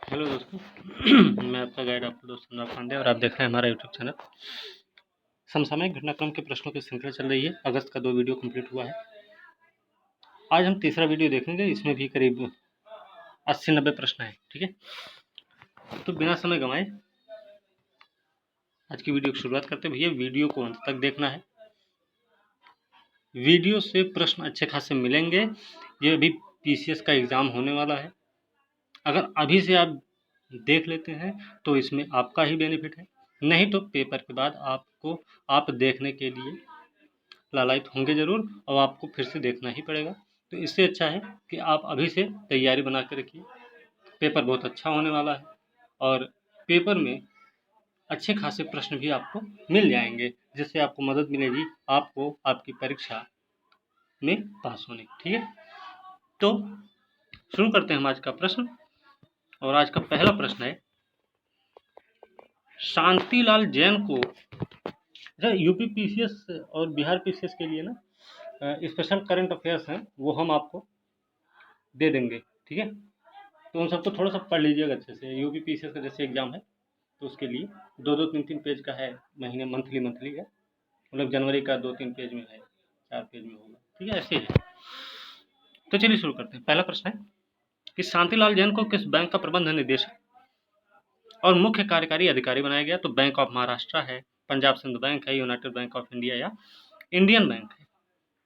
Hello दोस्तों। मैं आपका गाइड आपका दोस्त अनुराग पांडे और आप देख रहे हैं हमारा यूट्यूब चैनल। समसामयिक घटनाक्रम के प्रश्नों की श्रृंखला चल रही है। अगस्त का 2 वीडियो कंप्लीट हुआ है। आज हम तीसरा वीडियो देखेंगे। इसमें भी करीब 80-90 प्रश्न हैं। ठीक है, तो बिना समय गंवाए आज की वीडियो की शुरुआत करते हैं। भैया वीडियो को अंत तक देखना है। वीडियो से प्रश्न अच्छे खासे मिलेंगे। ये अभी पीसीएस का एग्ज़ाम होने वाला है। अगर अभी से आप देख लेते हैं तो इसमें आपका ही बेनिफिट है, नहीं तो पेपर के बाद आप देखने के लिए लालायित होंगे ज़रूर और आपको फिर से देखना ही पड़ेगा। तो इससे अच्छा है कि आप अभी से तैयारी बना के रखिए। पेपर बहुत अच्छा होने वाला है और पेपर में अच्छे खासे प्रश्न भी आपको मिल जाएंगे, जिससे आपको मदद मिलेगी आपको आपकी परीक्षा में पास होने की। ठीक है, तो शुरू करते हैं हम आज का प्रश्न। और आज का पहला प्रश्न है, शांतिलाल जैन को यूपी पीसीएस और बिहार पीसीएस के लिए ना स्पेशल करंट अफेयर्स हैं, वो हम आपको दे देंगे। ठीक है, तो उन सबको थोड़ा सा पढ़ लीजिएगा अच्छे से। यूपी पीसीएस का जैसे एग्जाम है तो उसके लिए 2-2, 3-3 पेज का है। महीने मंथली है, मतलब जनवरी का 2-3 पेज में है, 4 पेज में होगा। ठीक है, ऐसे ही है। तो चलिए शुरू करते हैं। पहला प्रश्न है कि शांतिलाल जैन को किस बैंक का प्रबंध निदेशक और मुख्य कार्यकारी अधिकारी बनाया गया? तो बैंक ऑफ महाराष्ट्र है, पंजाब सिंध बैंक है, यूनाइटेड बैंक ऑफ इंडिया या इंडियन बैंक है।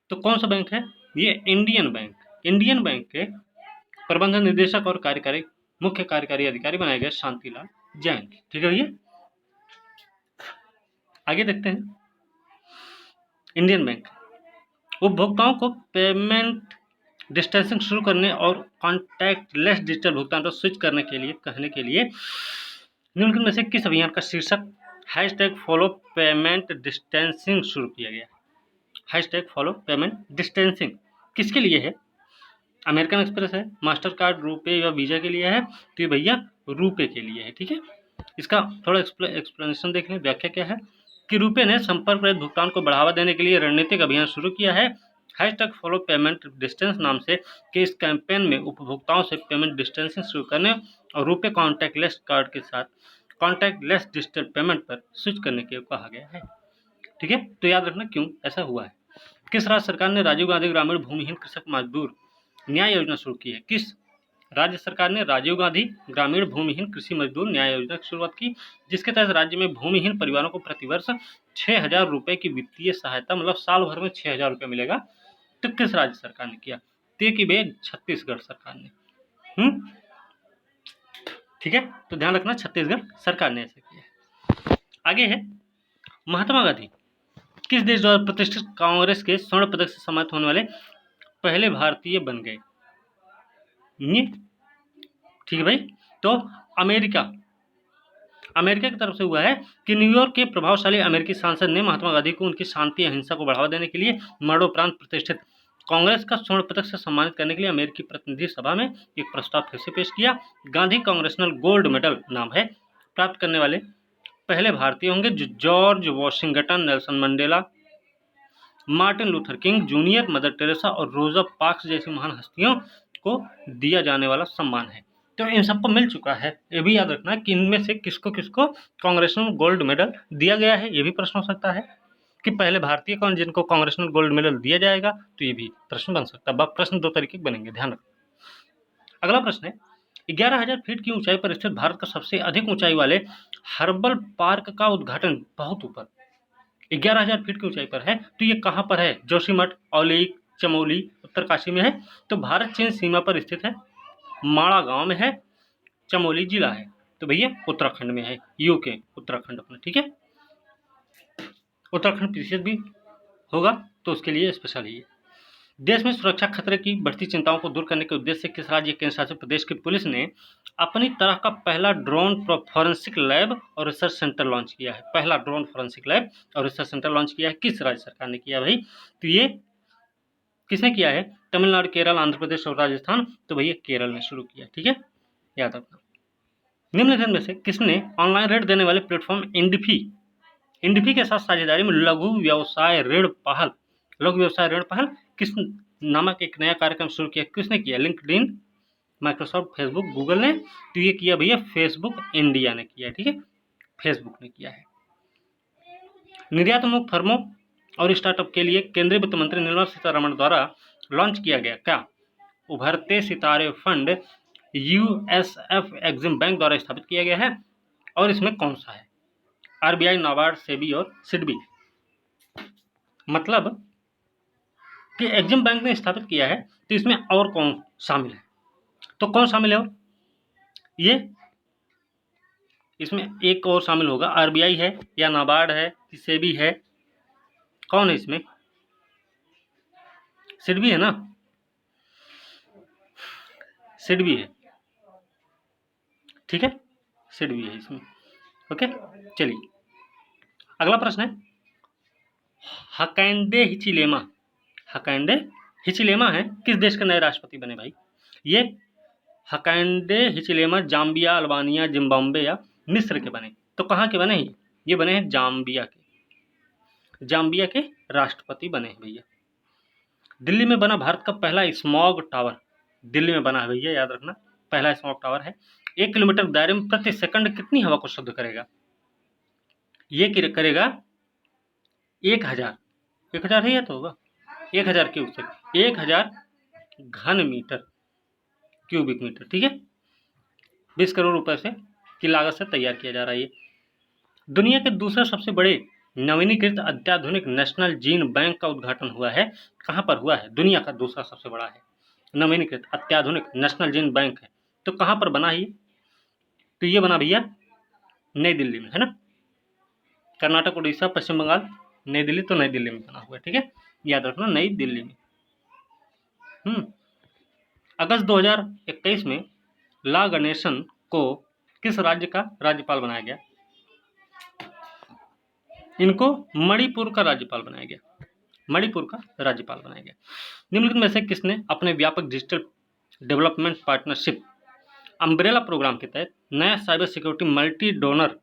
तो कौन सा बैंक है? ये इंडियन बैंक। इंडियन बैंक के प्रबंध निदेशक और मुख्य कार्यकारी अधिकारी बनाए गए शांतिलाल जैन। ठीक है भैया, आगे देखते हैं। इंडियन बैंक उपभोक्ताओं को पेमेंट डिस्टेंसिंग शुरू करने और कॉन्टैक्टलेस डिजिटल भुगतान पर स्विच करने के लिए निम्नलिखित में से किस अभियान का शीर्षक #फॉलो पेमेंट डिस्टेंसिंग शुरू किया गया? #फॉलो पेमेंट डिस्टेंसिंग किसके लिए है? अमेरिकन एक्सप्रेस है, मास्टर कार्ड, रुपे या वीजा के लिए है? तो ये भैया रुपे के लिए है। ठीक है, इसका थोड़ा एक्सप्लेनेशन देख लें। व्याख्या क्या है कि रुपे ने संपर्क रहित भुगतान को बढ़ावा देने के लिए रणनीतिक अभियान शुरू किया है #फॉलो पेमेंट डिस्टेंस नाम से, कि इस कैंपेन में उपभोक्ताओं से पेमेंट डिस्टेंसिंग शुरू करने और रुपे कॉन्टैक्टलेस कार्ड के साथ कॉन्टैक्टलेस डिजिटल पेमेंट पर स्विच करने के लिए कहा गया है। ठीक है, तो याद रखना क्यों ऐसा हुआ है। किस राज्य सरकार ने राजीव गांधी ग्रामीण भूमिहीन कृषक मजदूर न्याय योजना शुरू की है? किस राज्य सरकार ने राजीव गांधी ग्रामीण भूमिहीन कृषि मजदूर न्याय योजना की शुरुआत की, जिसके तहत राज्य में भूमिहीन परिवारों को प्रतिवर्ष 6,000 रुपए की वित्तीय सहायता, मतलब साल भर में 6,000 रुपए मिलेगा। तो किस राज्य सरकार ने किया? ते की बे छत्तीसगढ़ सरकार ने। ठीक है, तो ध्यान रखना छत्तीसगढ़ सरकार ने ऐसा किया। आगे है, महात्मा गांधी किस देश द्वारा प्रतिष्ठित कांग्रेस के स्वर्ण पदक से सम्मानित होने वाले पहले भारतीय बन गए? ठीक है भाई, तो अमेरिका की तरफ से हुआ है कि न्यूयॉर्क के प्रभावशाली अमेरिकी सांसद ने महात्मा गांधी को उनकी शांति अहिंसा को बढ़ावा देने के लिए मरणोपरांत प्रतिष्ठित कांग्रेस का स्वर्ण पदक से सम्मानित करने के लिए अमेरिकी प्रतिनिधि सभा में एक प्रस्ताव फिर से पेश किया। गांधी कांग्रेसनल गोल्ड मेडल नाम है प्राप्त करने वाले पहले भारतीय होंगे, जो George Washington, Nelson Mandela, Martin Luther king junior, mother Teresa और रोजा पार्क्स जैसी महान हस्तियों को दिया जाने वाला सम्मान है। तो इन सबको मिल चुका है। ये भी याद रखना कि इनमें से किसको किसको कांग्रेसनल गोल्ड मेडल दिया गया है। ये भी प्रश्न हो सकता है कि पहले भारतीय कौन जिनको कांग्रेसनल गोल्ड मेडल दिया जाएगा, तो ये भी प्रश्न बन सकता है। प्रश्न 2 तरीके के बनेंगे, ध्यान रखना। अगला प्रश्न है, 11,000 फीट की ऊंचाई पर स्थित भारत का सबसे अधिक ऊंचाई वाले हर्बल पार्क का उद्घाटन बहुत ऊपर 11,000 फीट की ऊंचाई पर है, तो ये कहाँ पर है? जोशीमठ, औली, चमोली, उत्तरकाशी में है। तो भारत चीन सीमा पर स्थित है, माड़ा गांव में है, चमोली जिला है। तो भैया उत्तराखंड में है, यूके उत्तराखंड अपना। ठीक है, उत्तराखंड पीसीएस भी होगा तो उसके लिए स्पेशल ही है। देश में सुरक्षा खतरे की बढ़ती चिंताओं को दूर करने के उद्देश्य से किस राज्य केंद्र शासित प्रदेश की पुलिस ने अपनी तरह का पहला ड्रोन फॉरेंसिक लैब और रिसर्च सेंटर लॉन्च किया है? पहला ड्रोन फॉरेंसिक लैब और रिसर्च सेंटर लॉन्च किया है, किस राज्य सरकार ने किया भाई? तो ये किसने किया है? तमिलनाडु, केरल, आंध्र प्रदेश और राजस्थान। तो भैया केरल ने शुरू किया। ठीक है, याद रखना। निम्नलिखित में से किसने ऑनलाइन ऋण देने वाले प्लेटफॉर्म इंडिफी के साथ साझेदारी में लघु व्यवसाय ऋण पहल किस नामक एक नया कार्यक्रम शुरू किया? किसने किया? लिंक्डइन, माइक्रोसॉफ्ट, फेसबुक, गूगल ने, तो ये किया भैया फेसबुक इंडिया ने किया है, ठीक है, फेसबुक ने किया है। निर्यातोन्मुख फर्मों और स्टार्टअप के लिए केंद्रीय वित्त मंत्री निर्मला सीतारमण द्वारा लॉन्च किया गया क्या? उभरते सितारे फंड यूएसएफ एग्जिम बैंक द्वारा स्थापित किया गया है, और इसमें कौन सा है? आरबीआई, नाबार्ड, सेबी और सिडबी। मतलब कि एग्जिम बैंक ने स्थापित किया है, तो इसमें और कौन शामिल है? तो कौन शामिल है? और ये इसमें एक और शामिल होगा, आरबीआई है या नाबार्ड है, सेबी है, कौन है इसमें? सिडबी है ना, सिडबी है, ठीक है, सिडबी है इसमें। ओके, चलिए अगला प्रश्न है, हकैंडे हिचिलेमा, हकैंडे हिचिलेमा है किस देश के नए राष्ट्रपति बने भाई? ये हकैंडे हिचिलेमा जाम्बिया, अल्बानिया, जिम्बाब्वे या मिस्र के बने। तो कहाँ के बने हैं? ये बने हैं जाम्बिया के, जाम्बिया के राष्ट्रपति बने हैं भैया। दिल्ली में बना भारत का पहला स्मॉग टावर, दिल्ली में बना है भैया, याद रखना, पहला स्मॉग टावर है। 1 किलोमीटर दायरे में प्रति सेकंड कितनी हवा को शुद्ध करेगा? ये करेगा 1000 है, या तो होगा 1000 क्यूबिक, 1000 घन मीटर, क्यूबिक मीटर, ठीक है। 20 करोड़ रुपए से की लागत से तैयार किया जा रहा है ये। दुनिया के दूसरे सबसे बड़े नवीनीकृत अत्याधुनिक नेशनल जीन बैंक का उद्घाटन हुआ है, कहाँ पर हुआ है? दुनिया का दूसरा सबसे बड़ा है नवीनीकृत अत्याधुनिक नेशनल जीन बैंक है, तो कहाँ पर बना है? तो ये बना भैया नई दिल्ली में, है ना। कर्नाटक, उड़ीसा, पश्चिम बंगाल, नई दिल्ली, तो नई दिल्ली में बना हुआ है, ठीक है, याद रखना, नई दिल्ली में। अगस्त 2021 में ला गणेशन को किस राज्य का राज्यपाल बनाया गया? इनको मणिपुर का राज्यपाल बनाया गया, मणिपुर का राज्यपाल बनाया गया। निम्नलिखित में से किसने अपने व्यापक digital development partnership umbrella programme के तहत नया cyber security multi donor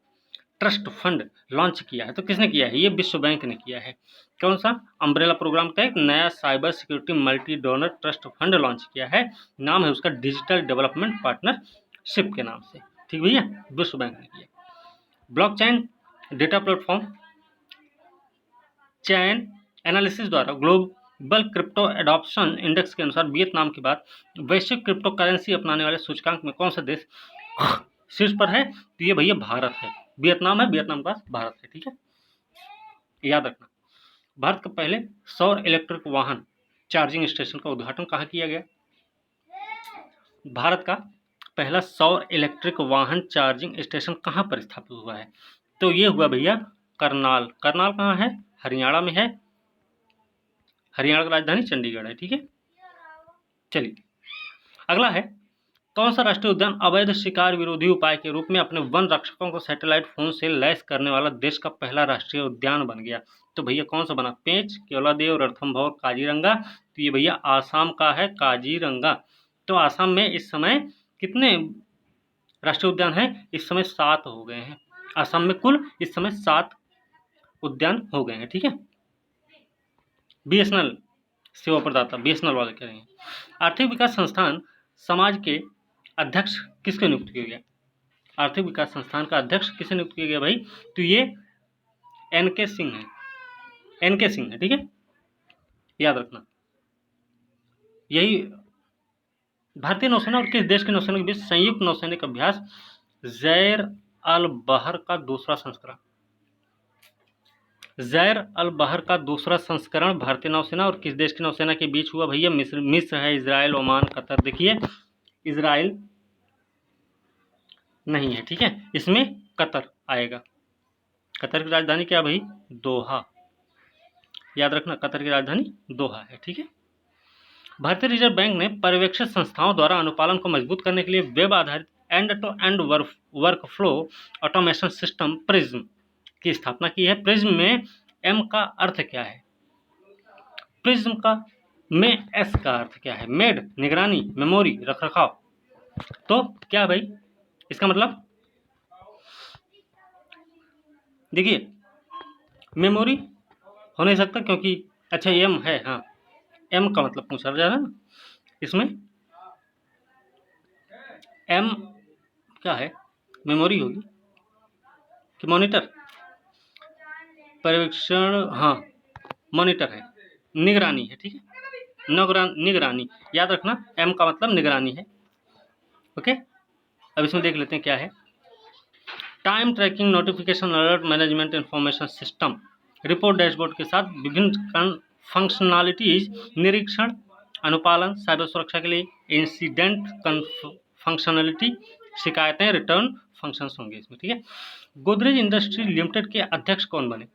trust fund launch किया है? तो किसने किया है? ये विश्व बैंक ने किया है। कौन सा? अम्ब्रेला प्रोग्राम के तहत नया cyber security multi donor trust fund launch किया है, नाम है उसका डिजिटल डेवलपमेंट पार्टनरशिप के नाम से, ठीक भैया, विश्व बैंक ने किया। ब्लॉकचेन डेटा प्लेटफॉर्म चैन एनालिसिस द्वारा ग्लोबल क्रिप्टो एडॉप्शन इंडेक्स के अनुसार वियतनाम के बाद वैश्विक क्रिप्टो करेंसी अपनाने वाले सूचकांक में कौन सा देश शीर्ष पर है? तो ये भैया भारत है, वियतनाम है, वियतनाम के पास भारत है, ठीक है, याद रखना। भारत का पहले सौर इलेक्ट्रिक वाहन चार्जिंग स्टेशन का उद्घाटन कहाँ किया गया? भारत का पहला सौर इलेक्ट्रिक वाहन चार्जिंग स्टेशन कहाँ पर स्थापित हुआ है? तो ये हुआ भैया करनाल। करनाल कहाँ है? हरियाणा में है, हरियाणा की राजधानी चंडीगढ़ है, ठीक है। चलिए अगला है, कौन सा राष्ट्रीय उद्यान अवैध शिकार विरोधी उपाय के रूप में अपने वन रक्षकों को सैटेलाइट फोन से लैस करने वाला देश का पहला राष्ट्रीय उद्यान बन गया? तो भैया कौन सा बना? पेंच, केवलादेव, रणथंभौर, काजीरंगा। तो ये भैया आसाम का है काजीरंगा। तो आसाम में इस समय कितने राष्ट्रीय उद्यान हैं? इस समय 7 हो गए हैं। आसाम में कुल इस समय 7 उद्यान हो गए हैं, ठीक है। बीएसएनएल सेवा प्रदाता, बीएसएनएल वाले कह रहे हैं। आर्थिक विकास संस्थान समाज के अध्यक्ष किसके नियुक्त किया गया? आर्थिक विकास संस्थान का अध्यक्ष किसे नियुक्त किया गया भाई? तो ये एनके सिंह है, एनके सिंह है, ठीक है, याद रखना। यही भारतीय नौसेना और किस देश की नौसेना के बीच संयुक्त नौसैनिक अभ्यास जैर अल बहर का दूसरा संस्करण, जैर अल बहर का दूसरा संस्करण भारतीय नौसेना और किस देश की नौसेना के बीच हुआ भैया? मिस्र है, इजराइल, ओमान, कतर। देखिए इजराइल नहीं है, ठीक है, इसमें कतर आएगा। कतर की राजधानी क्या भाई? दोहा, याद रखना, कतर की राजधानी दोहा है, ठीक है। भारतीय रिजर्व बैंक ने पर्यवेक्षित संस्थाओं द्वारा अनुपालन को मजबूत करने के लिए वेब आधारित end to end work flow automation system PRISM की स्थापना की है। प्रिज्म में एम का अर्थ क्या है? प्रिज्म का में एस का अर्थ क्या है? मेड, निगरानी, मेमोरी, रखरखाव। तो क्या भाई इसका मतलब? देखिए मेमोरी हो नहीं सकता क्योंकि अच्छा एम है, हाँ, एम का मतलब पूछा जा रहा है ना इसमें, एम क्या है, मेमोरी होगी कि मॉनिटर, पर्यवेक्षण, हाँ मॉनिटर है, निगरानी है, ठीक है, निगरानी, याद रखना एम का मतलब निगरानी है। ओके, अब इसमें देख लेते हैं क्या है। Time tracking, notification, alert, management information system, report dashboard के साथ विभिन्न फंक्शनलिटीज, निरीक्षण, अनुपालन, साइबर सुरक्षा के लिए इंसिडेंट फंक्शनलिटी, शिकायतें, रिटर्न फंक्शंस होंगे इसमें, ठीक है। गोदरेज इंडस्ट्री लिमिटेड के अध्यक्ष कौन बने?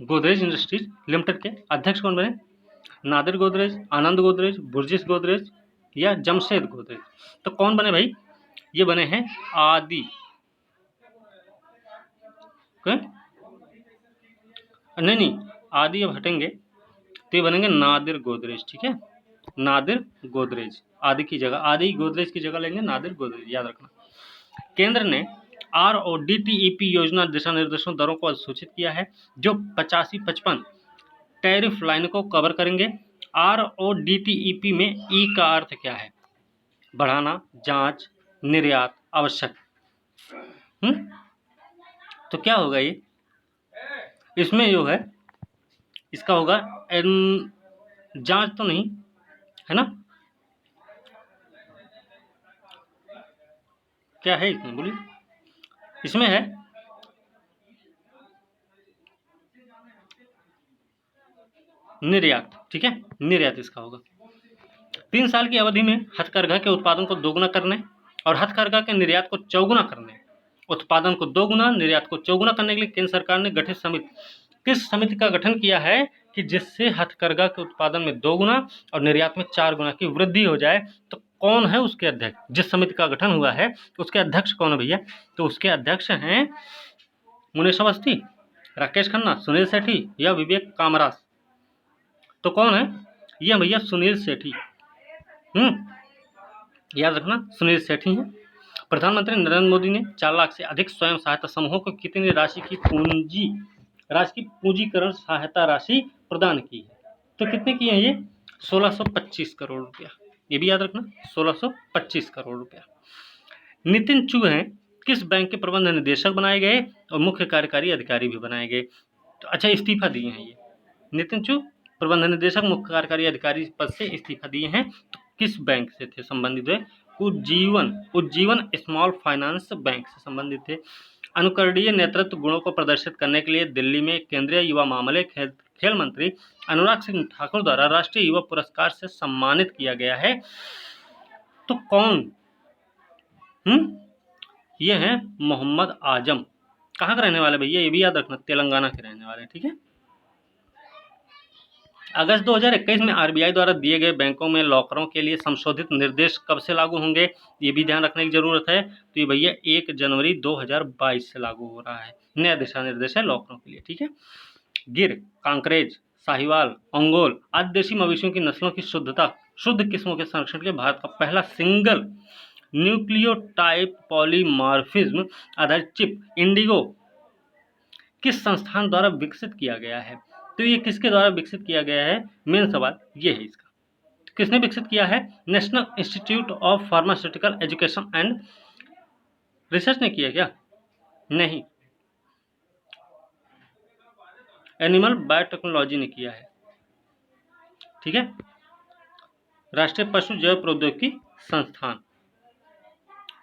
गोदरेज इंडस्ट्रीज लिमिटेड के अध्यक्ष कौन बने? नादिर गोदरेज, आनंद गोदरेज, बुर्जिस गोदरेज या जमशेद गोदरेज? तो कौन बने भाई? ये बने हैं आदि, नहीं आदि अब हटेंगे तो ये बनेंगे नादिर गोदरेज, ठीक है, नादिर गोदरेज, आदि की जगह, आदि गोदरेज की जगह लेंगे नादिर गोदरेज, याद रखना। केंद्र ने RODTEP योजना दिशा निर्देशों दरों को अधिसूचित किया है जो 85-55 टैरिफ लाइन को कवर करेंगे। RODTEP में ई का अर्थ क्या है? बढ़ाना, जांच, निर्यात, आवश्यक। तो क्या होगा ये? इसमें जो है इसका होगा जांच तो नहीं है ना, क्या है इसमें बोलिए? इसमें है निर्यात, ठीक है, निर्यात इसका होगा। 3 साल की अवधि में हथकरघा के उत्पादन को दोगुना करने और हथकरघा के निर्यात को चौगुना करने, उत्पादन को दोगुना, निर्यात को चौगुना करने के लिए केंद्र सरकार ने गठित समिति, किस समिति का गठन किया है कि जिससे हथकरघा के उत्पादन में 2 गुना और निर्यात में 4 गुना की वृद्धि हो जाए? तो कौन है उसके अध्यक्ष? जिस समिति का गठन हुआ है उसके अध्यक्ष कौन है भैया? तो उसके अध्यक्ष हैं मुनीश अवस्थी, राकेश खन्ना, सुनील सेठी या विवेक कामराज? तो कौन है ये भैया? सुनील सेठी, याद रखना सुनील सेठी हैं। प्रधानमंत्री नरेंद्र मोदी ने 4 लाख से अधिक स्वयं सहायता समूहों को कितनी राशि की पूंजीकरण सहायता राशि प्रदान की है? तो कितने की है ये? 1625 करोड़ रुपया, ये भी याद रखना 1625 करोड़ रुपया। नितिन चू हैं किस बैंक के प्रबंध निदेशक बनाए गए और मुख्य कार्यकारी अधिकारी भी बनाए गए? तो अच्छा, इस्तीफा दिए हैं ये नितिन चू, प्रबंध निदेशक, मुख्य कार्यकारी अधिकारी पद से इस्तीफा दिए हैं। तो किस बैंक से थे संबंधित है? उज्जीवन स्मॉल फाइनेंस बैंक से संबंधित थे। अनुकरणीय नेतृत्व गुणों को प्रदर्शित करने के लिए दिल्ली में केंद्रीय युवा मामले खेल मंत्री अनुराग सिंह ठाकुर द्वारा राष्ट्रीय युवा पुरस्कार से सम्मानित किया गया है। तो कौन? ये हैं मोहम्मद आजम। कहाँ के रहने वाले भैया? ये भी याद रखना, तेलंगाना के रहने वाले, ठीक है। अगस्त 2021 में आरबीआई द्वारा दिए गए बैंकों में लॉकरों के लिए संशोधित निर्देश कब से लागू होंगे? ये भी ध्यान रखने की जरूरत है। तो ये भैया 1 जनवरी 2022 से लागू हो रहा है, नया दिशा निर्देश है लॉकरों के लिए, ठीक है। गिर, कांकरेज, साहिवाल, ओंगोल आदि देशी मवेशियों की नस्लों की शुद्ध किस्मों के संरक्षण के भारत का पहला सिंगल न्यूक्लियोटाइड पॉलीमॉर्फिज्म आधारित चिप इंडिगो किस संस्थान द्वारा विकसित किया गया है? तो ये किसके द्वारा विकसित किया गया है? मेन सवाल ये है इसका, किसने विकसित किया है? National institute of pharmaceutical education and research ने किया क्या? नहीं, एनिमल बायोटेक्नोलॉजी ने किया है, ठीक है। राष्ट्रीय पशु जैव प्रौद्योगिकी संस्थान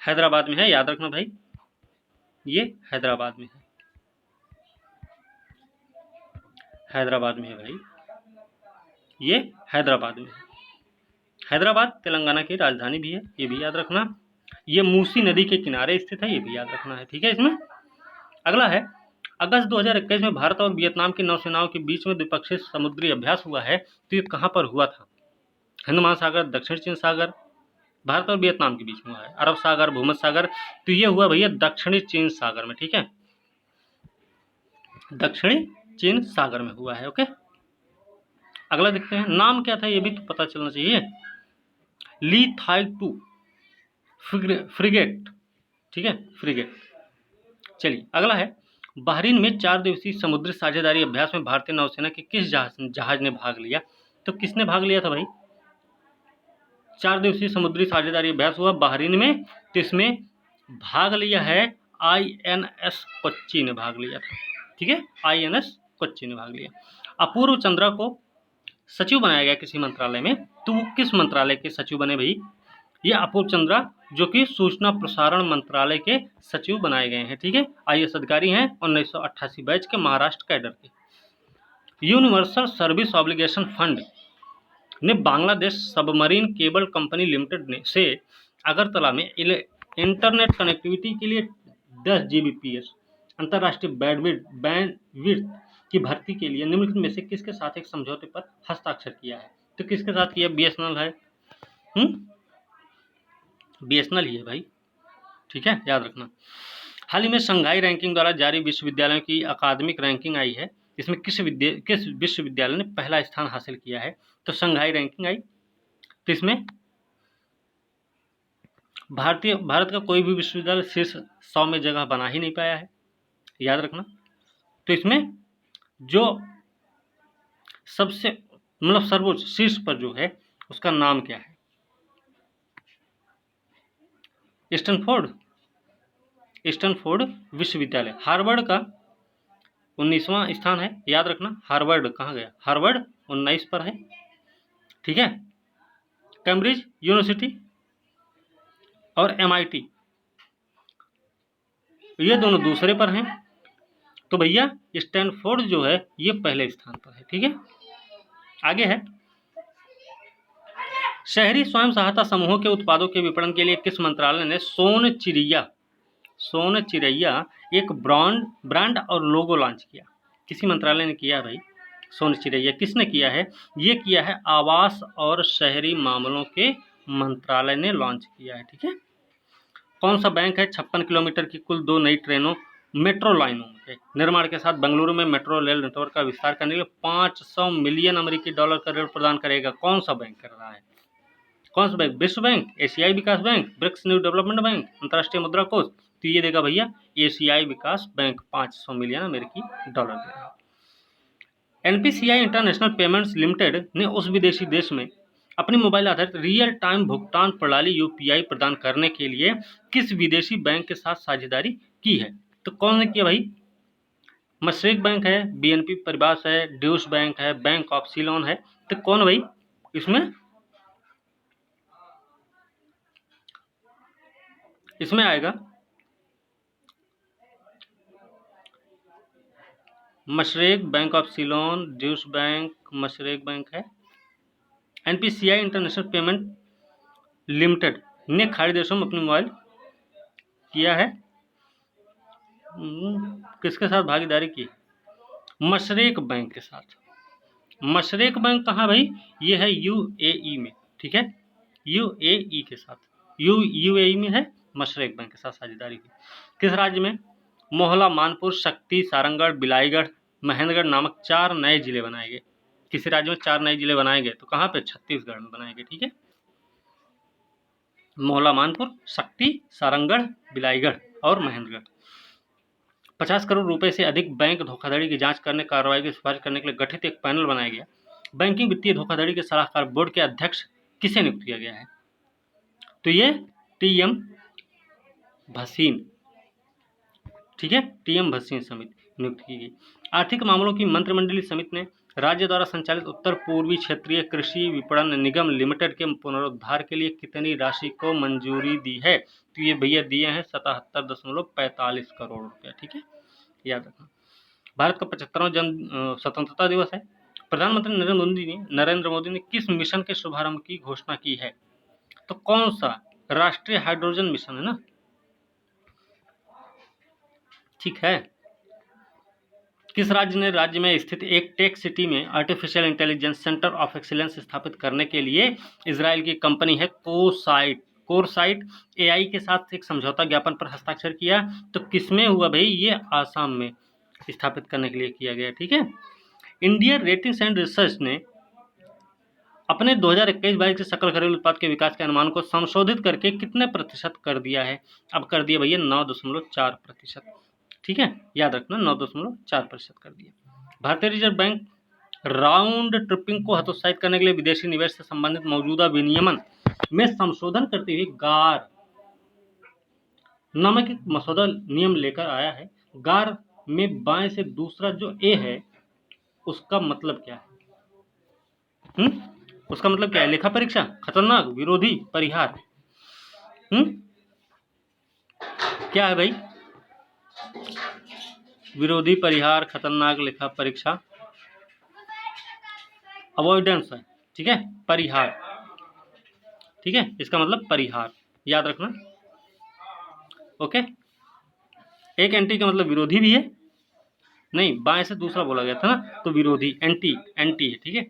हैदराबाद में है, याद रखना भाई, ये हैदराबाद में है, हैदराबाद में है भाई, ये हैदराबाद में है। हैदराबाद तेलंगाना की राजधानी भी है, ये भी याद रखना। ये मूसी नदी के किनारे स्थित है, ये भी याद रखना है, ठीक है। इसमें अगला है, अगस्त 2021 में भारत और वियतनाम की नौसेनाओं के बीच में द्विपक्षीय समुद्री अभ्यास हुआ है। तो ये कहाँ पर हुआ था? हिंद महासागर, दक्षिण चीन सागर, भारत और वियतनाम के बीच में हुआ है। अरब सागर, भूमध्य सागर, तो ये हुआ भैया दक्षिणी चीन सागर में, ठीक है, दक्षिणी चीन सागर में हुआ है। ओके, अगला देखते हैं, नाम क्या था ये भी तो पता चलना चाहिए। ली थाई 2 फ्रिगेट, ठीक है, फ्रिगेट। चलिए अगला है, बहरीन में 4 दिवसीय समुद्री साझेदारी अभ्यास में भारतीय नौसेना के किस जहाज ने भाग लिया? तो किसने भाग लिया था भाई? 4 दिवसीय समुद्री साझेदारी अभ्यास हुआ बहरीन में, तो इसमें भाग लिया है INS कोच्चि ने भाग लिया था, ठीक है, INS कोच्चि ने भाग लिया। अपूर्व चंद्रा को सचिव बनाया गया किसी मंत्रालय में, तो वो किस मंत्रालय के सचिव बने भाई? ये अपूर्व चंद्रा जो कि सूचना प्रसारण मंत्रालय के सचिव बनाए गए हैं, ठीक है। IAS अधिकारी हैं, 1988 बैच के, महाराष्ट्र कैडर के। यूनिवर्सल सर्विस ऑब्लिगेशन फंड ने Bangladesh submarine cable company limited ने से अगरतला में इंटरनेट कनेक्टिविटी के लिए 10 Gbps अंतर्राष्ट्रीय बैंडविड्थ की भर्ती के लिए निम्नलिखित में से किसके साथ एक समझौते पर हस्ताक्षर किया है? तो किसके साथ किया? BSNL है, BSNL ही है भाई, ठीक है, याद रखना। हाल ही में शंघाई रैंकिंग द्वारा जारी विश्वविद्यालयों की अकादमिक रैंकिंग आई है, इसमें किस विश्वविद्यालय ने पहला स्थान हासिल किया है? तो शंघाई रैंकिंग आई, तो इसमें भारत का कोई भी विश्वविद्यालय शीर्ष 100 में जगह बना ही नहीं पाया है, याद रखना। तो इसमें जो सबसे मतलब सर्वोच्च शीर्ष पर जो है उसका नाम क्या है? स्टैनफोर्ड विश्वविद्यालय। हार्वर्ड का 19वां स्थान है, याद रखना। हार्वर्ड कहाँ गया? हार्वर्ड 19 पर है, ठीक है। कैम्ब्रिज यूनिवर्सिटी और MIT ये दोनों दूसरे पर हैं, तो भैया स्टैनफोर्ड जो है ये पहले स्थान पर है, ठीक है। आगे है, शहरी स्वयं सहायता समूहों के उत्पादों के विपणन के लिए किस मंत्रालय ने सोनचिरैया एक ब्रांड और लोगो लॉन्च किया? किसी मंत्रालय ने किया भाई सोनचिरैया? किसने किया है? ये किया है आवास और शहरी मामलों के मंत्रालय ने लॉन्च किया है, ठीक है। कौन सा बैंक है 56 किलोमीटर की कुल 2 नई ट्रेनों मेट्रो लाइनों के निर्माण के साथ बेंगलुरु में मेट्रो रेल नेटवर्क का विस्तार करने के लिए $500 मिलियन $500 का ऋण प्रदान करेगा? कौन सा बैंक कर रहा है? कौन सा बैंक? विश्व बैंक, एशियाई विकास bank, BRICS new development bank, अंतर्राष्ट्रीय मुद्रा कोष। तो ये देगा भैया एशियाई विकास बैंक, $500 मिलियन दे रहा है। NPCI इंटरनेशनल पेमेंट्स लिमिटेड ने उस विदेशी देश में अपनी मोबाइल आधारित रियल टाइम भुगतान प्रणाली UPI प्रदान करने के लिए किस विदेशी बैंक के साथ साझेदारी की है? तो कौन ने किया भाई? मशरेक बैंक है, BNP परिवास है, ड्यूश बैंक है, बैंक ऑफ सीलोन है। तो कौन भाई इसमें आएगा? Mashreq, bank of Ceylon, Deutsche bank, Mashreq bank है। NPCI इंटरनेशनल पेमेंट लिमिटेड ने खाड़ी देशों में अपनी मोबाइल किया है, किसके साथ भागीदारी की? मशरेक बैंक के साथ। मशरेक बैंक कहाँ भाई? ये है UAE में, ठीक है, UAE के साथ, UAE में है, मशरेक बैंक के साथ साझेदारी की। किस राज्य में मोहला, मानपुर, शक्ति, सारंगढ़, बिलाईगढ़, महेंद्रगढ़ नामक 4 नए जिले बनाए गए? किसी राज्य में 4 नए जिले बनाए गए, तो कहाँ पे? छत्तीसगढ़ में बनाए गए, ठीक है। मोहला, मानपुर, शक्ति, सारंगढ़, बिलाईगढ़ और महेंद्रगढ़। 50 करोड़ रुपए से अधिक बैंक धोखाधड़ी की जांच करने कार्रवाई की सिफारिश करने के लिए गठित एक पैनल बनाया गया। बैंकिंग वित्तीय धोखाधड़ी के सलाहकार बोर्ड के अध्यक्ष किसे नियुक्त किया गया है? तो ये TM भसीन, ठीक है, TM भसीन समिति नियुक्त की गई। आर्थिक मामलों की मंत्रिमंडलीय समिति ने राज्य द्वारा संचालित उत्तर पूर्वी क्षेत्रीय कृषि विपणन निगम लिमिटेड के पुनरुद्धार के लिए कितनी राशि को मंजूरी दी है? तो ये भैया दिए हैं 77.45 करोड़ रुपया, ठीक है, याद रखना। भारत का 75वां स्वतंत्रता दिवस है। प्रधानमंत्री नरेंद्र मोदी ने किस मिशन के शुभारंभ की घोषणा की है? तो कौन सा? राष्ट्रीय हाइड्रोजन मिशन है ना, ठीक है। किस राज्य में स्थित एक टेक सिटी में artificial intelligence centre of excellence स्थापित करने के लिए इजराइल की कंपनी है कोरसाइट AI के साथ एक समझौता ज्ञापन पर हस्ताक्षर किया? तो किसमें हुआ भाई? ये आसाम में स्थापित करने के लिए किया गया, ठीक है। इंडियन रेटिंग्स एंड रिसर्च ने अपने 2021-22 के सकल घरेलू उत्पाद के विकास के अनुमान को संशोधित करके कितने प्रतिशत कर दिया है? अब कर दिया भैया 9.4%, ठीक है, याद रखना 9.4% कर दिया। भारतीय रिजर्व बैंक राउंड ट्रिपिंग को हतोत्साहित करने के लिए विदेशी निवेश से संबंधित मौजूदा विनियमन में संशोधन करते हुए गार नामक एक मसौदा नियम लेकर आया है। गार में बाएं से दूसरा जो ए है उसका मतलब क्या है? उसका मतलब क्या है? लेखा परीक्षा, खतरनाक, विरोधी, परिहार। क्या है भाई? विरोधी, परिहार, खतरनाक, लेखा परीक्षा, अवॉइडेंस है। ठीक है, परिहार। ठीक है, इसका मतलब परिहार, याद रखना। ओके, एक एंटी का मतलब विरोधी भी है, नहीं बाएं से दूसरा बोला गया था ना, तो विरोधी, एंटी एंटी है। ठीक है,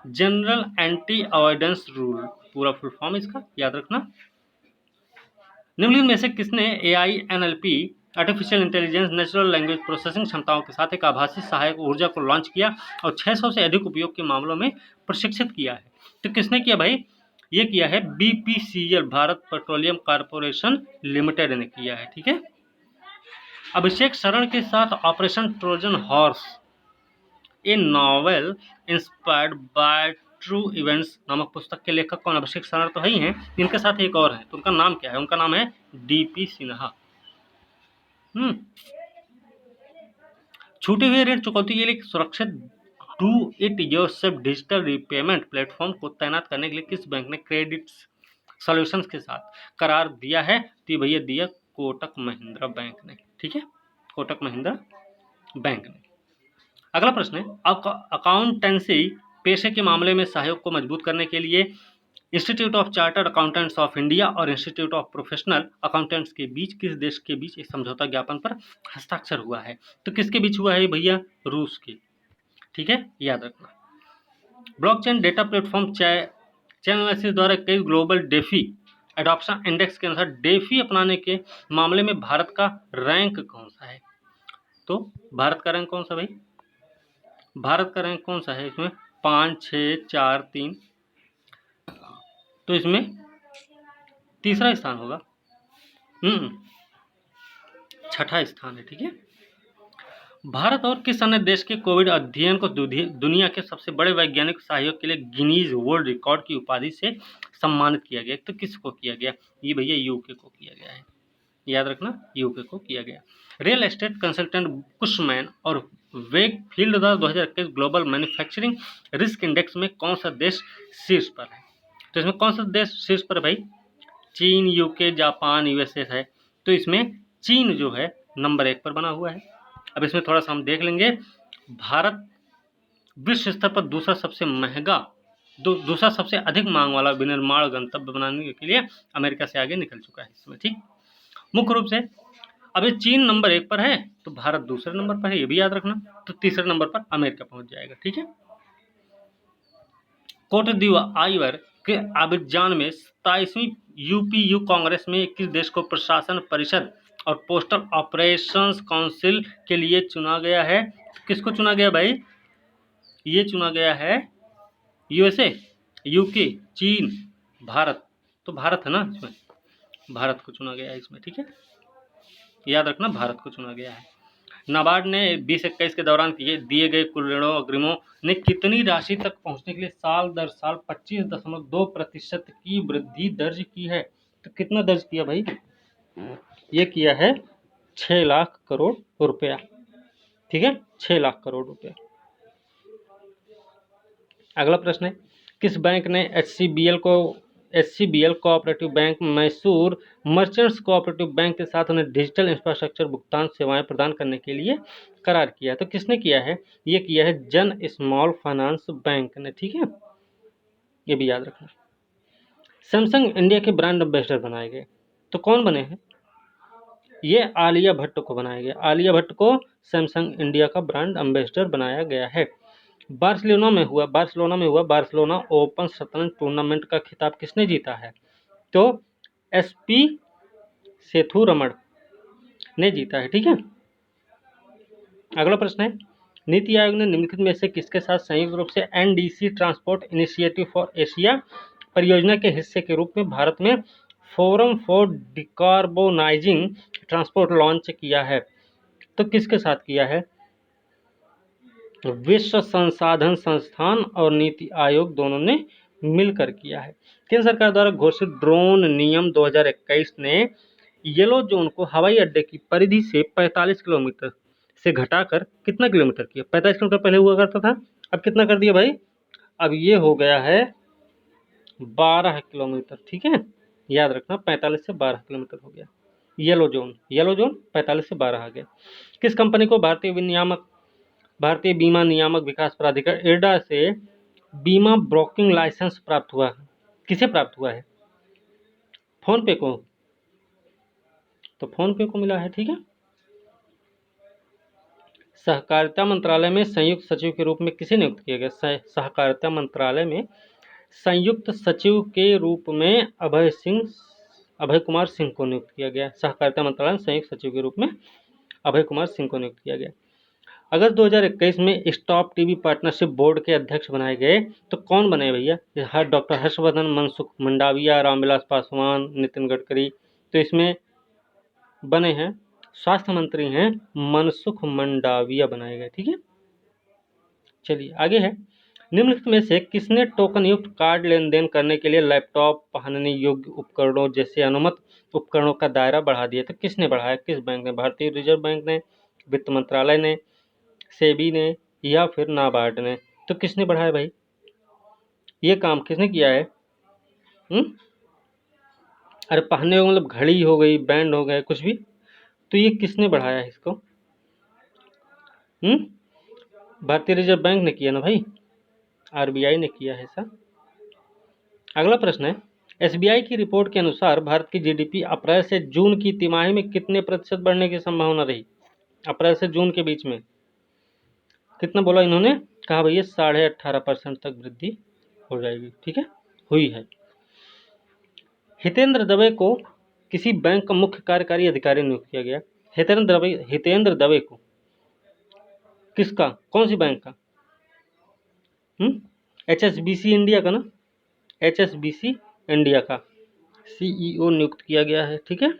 जनरल एंटी अवॉइडेंस रूल पूरा फुल फॉर्म इसका याद रखना। निम्नलिखित में से किसने AINLP artificial intelligence natural language processing क्षमताओं के साथ एक आभासी सहायक ऊर्जा को लॉन्च किया और 600 से अधिक उपयोग के मामलों में प्रशिक्षित किया है? तो किसने किया भाई? ये किया है BPCL, Bharat petroleum corporation limited ने किया है। ठीक है, अभिषेक शरण के साथ operation Trojan horse, A novel inspired by true events नामक पुस्तक के लेखक कौन? अभिषेक शरण तो है ही हैं, इनके साथ एक और है, तो उनका नाम क्या है? उनका नाम है DP सिन्हा। छूटे हुए ऋण चुकौती के लिए सुरक्षित do it yourself digital repayment platform को तैनात करने के लिए किस बैंक ने क्रेडिट सॉल्यूशंस के साथ करार दिया है? तो भैया दिया कोटक महिंद्रा बैंक ने। ठीक है, कोटक महिंद्रा बैंक ने। अगला प्रश्न है, अकाउंटेंसी पेशे के मामले में सहयोग को मजबूत करने के लिए institute of chartered accountants of India और इंस्टीट्यूट ऑफ प्रोफेशनल अकाउंटेंट्स के बीच किस देश के बीच एक समझौता ज्ञापन पर हस्ताक्षर हुआ है? तो किसके बीच हुआ है भैया? रूस के। ठीक है, याद रखना। ब्लॉकचेन डेटा प्लेटफॉर्म चैनलाइसिस द्वारा कई ग्लोबल डेफी एडॉप्शन इंडेक्स के अनुसार डेफी अपनाने के मामले में भारत का रैंक कौन सा है? तो भारत का रैंक कौन सा भाई? भारत का रैंक कौन सा है इसमें? 5, 6, 4, 3, तो इसमें तीसरा स्थान होगा। छठा स्थान है। ठीक है, भारत और किस अन्य देश के कोविड अध्ययन को दुनिया के सबसे बड़े वैज्ञानिक सहयोग के लिए गिनीज वर्ल्ड रिकॉर्ड की उपाधि से सम्मानित किया गया? तो किसको किया गया? ये भैया यूके को किया गया है, याद रखना, यूके को किया गया। रियल एस्टेट कंसल्टेंट कुशमैन और वेकफील्ड द्वारा 2021 ग्लोबल मैन्युफैक्चरिंग रिस्क इंडेक्स में कौन सा देश शीर्ष पर है? तो इसमें कौन सा देश शीर्ष पर है भाई? चीन, यूके, जापान, USA है। तो इसमें चीन जो है नंबर 1 पर बना हुआ है। अब इसमें थोड़ा सा हम देख लेंगे, भारत विश्व स्तर पर दूसरा सबसे महंगा, दूसरा सबसे अधिक मांग वाला विनिर्माण गंतव्य बनाने के लिए अमेरिका से आगे निकल चुका है इसमें। ठीक, मुख्य रूप से अब ये चीन नंबर 1 पर है तो भारत दूसरे नंबर पर है, ये भी याद रखना। तो तीसरे नंबर पर अमेरिका पहुंच जाएगा। ठीक है, कोट दीवार के अबिजान में 27वीं UPU कांग्रेस में 21 देश को प्रशासन परिषद और पोस्टल ऑपरेशंस काउंसिल के लिए चुना गया है। किसको चुना गया भाई? ये चुना गया है USA, UK, चीन, भारत, तो भारत है ना इसमें, भारत को चुना गया है इसमें। ठीक है, याद रखना, भारत को चुना गया है। नाबार्ड ने 2021 के दौरान दिए गए कुल ऋणों अग्रिमों ने कितनी राशि तक पहुंचने के लिए साल दर साल 25.2% की वृद्धि दर्ज की है? तो कितना दर्ज किया भाई? ये किया है 6 लाख करोड़ रुपया। ठीक है, 6 लाख करोड़ रुपया। अगला प्रश्न है, किस बैंक ने HCBL cooperative bank Mysore merchants cooperative bank के साथ उन्हें डिजिटल इंफ्रास्ट्रक्चर भुगतान सेवाएं प्रदान करने के लिए करार किया? तो किसने किया है? ये किया है जन स्मॉल फाइनेंस बैंक ने। ठीक है, ये भी याद रखना। सैमसंग इंडिया के ब्रांड एम्बेसडर बनाए गए, तो कौन बने हैं? ये आलिया भट्ट को बनाया गया। आलिया भट्ट को सैमसंग इंडिया का ब्रांड एम्बेसडर बनाया गया है। बार्सिलोना में हुआ बार्सिलोना ओपन शतरंज टूर्नामेंट का खिताब किसने जीता है? तो SP सेथुरमण ने जीता है। ठीक है, अगला प्रश्न है, नीति आयोग ने निम्नलिखित में से किसके साथ संयुक्त रूप से NDC transport initiative for Asia परियोजना के हिस्से के रूप में भारत में फोरम फॉर डिकार्बोनाइजिंग ट्रांसपोर्ट लॉन्च किया है? तो किसके साथ किया है? विश्व संसाधन संस्थान और नीति आयोग दोनों ने मिलकर किया है। केंद्र सरकार द्वारा घोषित ड्रोन नियम 2021 ने येलो जोन को हवाई अड्डे की परिधि से 45 किलोमीटर से घटाकर कितना किलोमीटर किया? 45 किलोमीटर पहले हुआ करता था, अब कितना कर दिया भाई? अब ये हो गया है 12 किलोमीटर। ठीक है, याद रखना 45 से 12 किलोमीटर हो गया येलो जोन 45 से 12 आ गया। किस कंपनी को भारतीय बीमा नियामक विकास प्राधिकरण इरडा से बीमा ब्रोकिंग लाइसेंस प्राप्त हुआ? किसे प्राप्त हुआ है? फोन पे को, तो फोन पे को मिला है। ठीक है, सहकारिता मंत्रालय में संयुक्त सचिव के रूप में किसे नियुक्त किया गया? सहकारिता मंत्रालय में संयुक्त सचिव के रूप में अभय कुमार सिंह को नियुक्त किया गया। सहकारिता मंत्रालय में संयुक्त सचिव के रूप में अभय कुमार सिंह को नियुक्त किया गया। अगस्त 2021 में स्टॉप टीबी पार्टनरशिप बोर्ड के अध्यक्ष बनाए गए, तो कौन बने भैया? डॉक्टर हर्षवर्धन, मनसुख मंडाविया, रामविलास पासवान, नितिन गडकरी। तो इसमें बने हैं, स्वास्थ्य मंत्री हैं मनसुख मंडाविया बनाए गए। ठीक है, चलिए आगे है। निम्नलिखित में से किसने टोकन युक्त कार्ड लेन देन करने के लिए लैपटॉप, पहनने योग्य उपकरणों जैसे अनुमत उपकरणों का दायरा बढ़ा दिया? तो किसने बढ़ाया? किस बैंक ने? भारतीय रिजर्व बैंक ने, वित्त मंत्रालय ने, सेबी ने, या फिर नाबार्ड ने? तो किसने बढ़ाया भाई? ये काम किसने किया है? अरे पहनने को मतलब घड़ी हो गई, बैंड हो गए, कुछ भी, तो ये किसने बढ़ाया है इसको? भारतीय रिजर्व बैंक ने किया ना भाई, आरबीआई ने किया है ऐसा। अगला प्रश्न है, एसबीआई की रिपोर्ट के अनुसार भारत की जीडीपी अप्रैल से जून की तिमाही में कितने प्रतिशत बढ़ने की संभावना रही? अप्रैल से जून के बीच में कितना बोला इन्होंने? कहा भैया 18.5% तक वृद्धि हो जाएगी। ठीक है, हुई है। हितेंद्र दवे को किसी बैंक का मुख्य कार्यकारी अधिकारी नियुक्त किया गया। हितेंद्र दवे को किसका, कौन सी बैंक का? HSBC इंडिया का ना, HSBC इंडिया का CEO नियुक्त किया गया है। ठीक है,